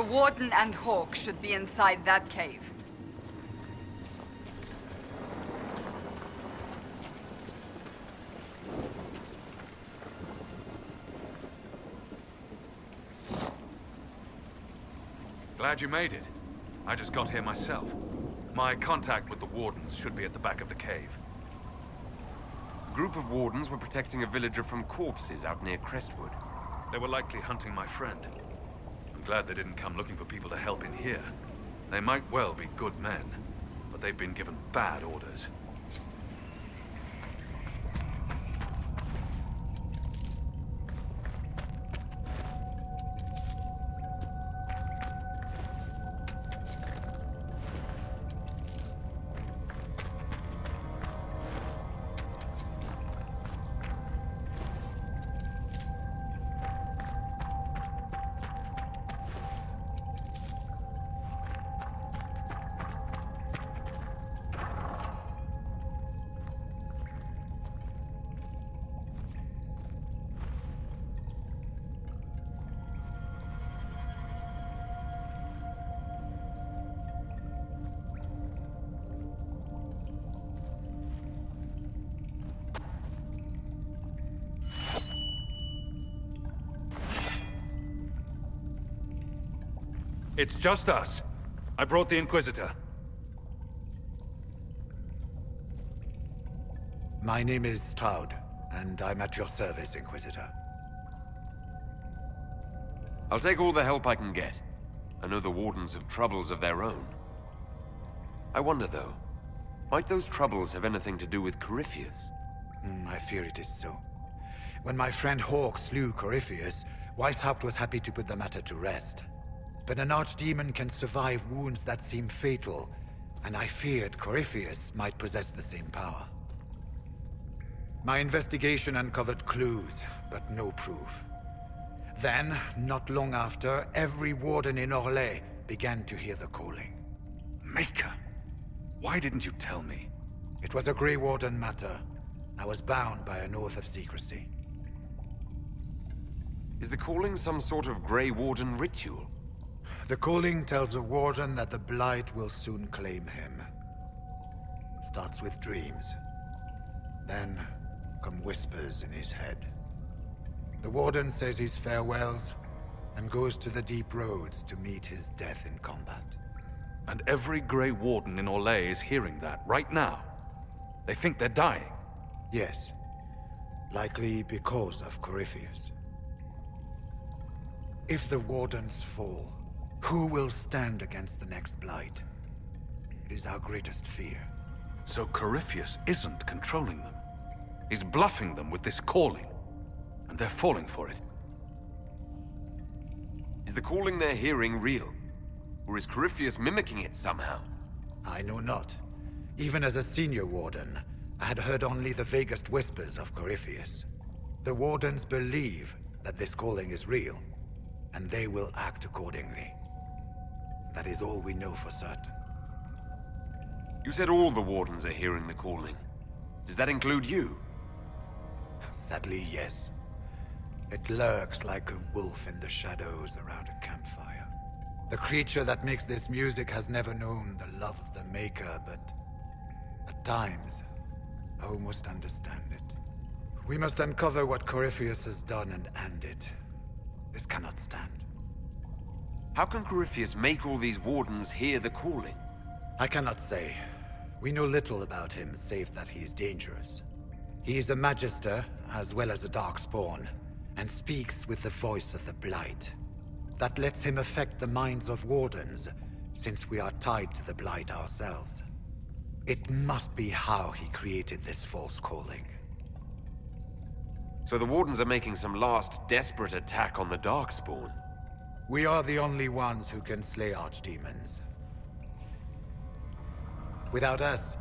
The Warden and Hawk should be inside that cave. Glad you made it. I just got here myself. My contact with the Wardens should be at the back of the cave. A group of Wardens were protecting a villager from corpses out near Crestwood. They were likely hunting my friend. I'm glad they didn't come looking for people to help in here. They might well be good men, but they've been given bad orders. It's just us. I brought the Inquisitor. My name is Stroud, and I'm at your service, Inquisitor. I'll take all the help I can get. I know the Wardens have troubles of their own. I wonder, though, might those troubles have anything to do with Corypheus? I fear it is so. When my friend Hawk slew Corypheus, Weishaupt was happy to put the matter to rest. But an archdemon can survive wounds that seem fatal, and I feared Corypheus might possess the same power. My investigation uncovered clues, but no proof. Then, not long after, every Warden in Orlais began to hear the calling. Maker! Why didn't you tell me? It was a Grey Warden matter. I was bound by an oath of secrecy. Is the calling some sort of Grey Warden ritual? The calling tells a Warden that the Blight will soon claim him. It starts with dreams. Then come whispers in his head. The Warden says his farewells and goes to the deep roads to meet his death in combat. And every Grey Warden in Orlais is hearing that right now. They think they're dying. Yes. Likely because of Corypheus. If the Wardens fall, who will stand against the next Blight? It is our greatest fear. So Corypheus isn't controlling them. He's bluffing them with this calling. And they're falling for it. Is the calling they're hearing real? Or is Corypheus mimicking it somehow? I know not. Even as a senior Warden, I had heard only the vaguest whispers of Corypheus. The Wardens believe that this calling is real, and they will act accordingly. That is all we know for certain. You said all the Wardens are hearing the calling. Does that include you? Sadly, yes. It lurks like a wolf in the shadows around a campfire. The creature that makes this music has never known the love of the Maker, but at times, I almost understand it. We must uncover what Corypheus has done and end it. This cannot stand. How can Corypheus make all these Wardens hear the calling? I cannot say. We know little about him, save that he is dangerous. He is a Magister, as well as a Darkspawn, and speaks with the voice of the Blight. That lets him affect the minds of Wardens, since we are tied to the Blight ourselves. It must be how he created this false calling. So the Wardens are making some last desperate attack on the Darkspawn. We are the only ones who can slay archdemons. Without us,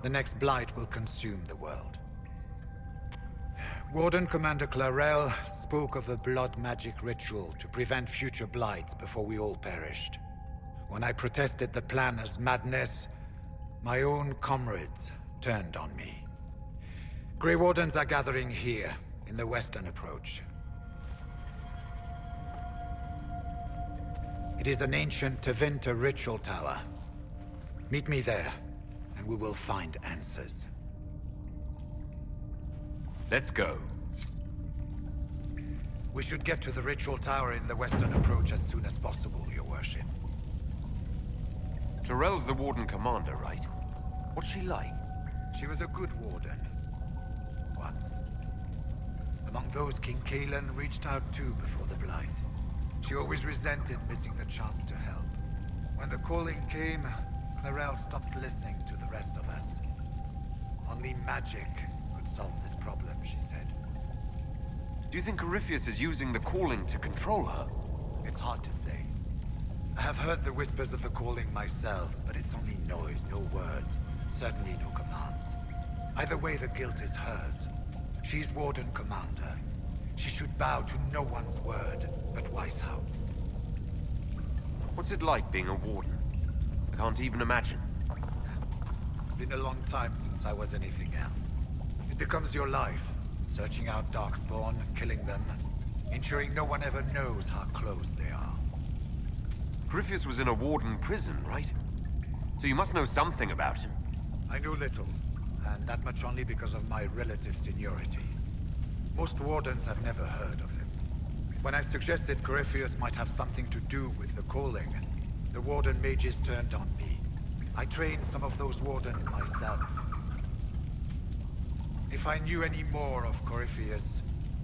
the next Blight will consume the world. Warden Commander Clarel spoke of a blood magic ritual to prevent future Blights before we all perished. When I protested the plan as madness, my own comrades turned on me. Grey Wardens are gathering here, in the western approach. It is an ancient Tevinter ritual tower. Meet me there, and we will find answers. Let's go. We should get to the ritual tower in the western approach as soon as possible, Your Worship. Tyrell's the Warden Commander, right? What's she like? She was a good warden. Once. Among those King Kalen reached out to before the Blight. She always resented missing the chance to help. When the calling came, Tyrell stopped listening to the rest of us. Only magic could solve this problem, she said. Do you think Corypheus is using the calling to control her? It's hard to say. I have heard the whispers of the calling myself, but it's only noise, no words. Certainly no commands. Either way, the guilt is hers. She's Warden Commander. She should bow to no one's word but Weishaupt's. What's it like being a Warden? I can't even imagine. Been a long time since I was anything else. It becomes your life. Searching out Darkspawn, killing them, ensuring no one ever knows how close they are. Corypheus was in a Warden prison, right? So you must know something about him. I knew little, and that much only because of my relative seniority. Most Wardens have never heard of him. When I suggested Corypheus might have something to do with the calling, the Warden mages turned on me. I trained some of those Wardens myself. If I knew any more of Corypheus,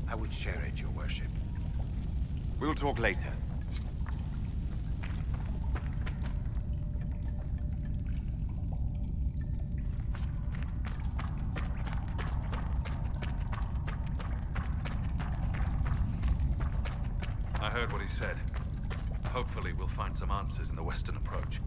I would share it, Your Worship. We'll talk later. I heard what he said. Hopefully we'll find some answers in the western approach.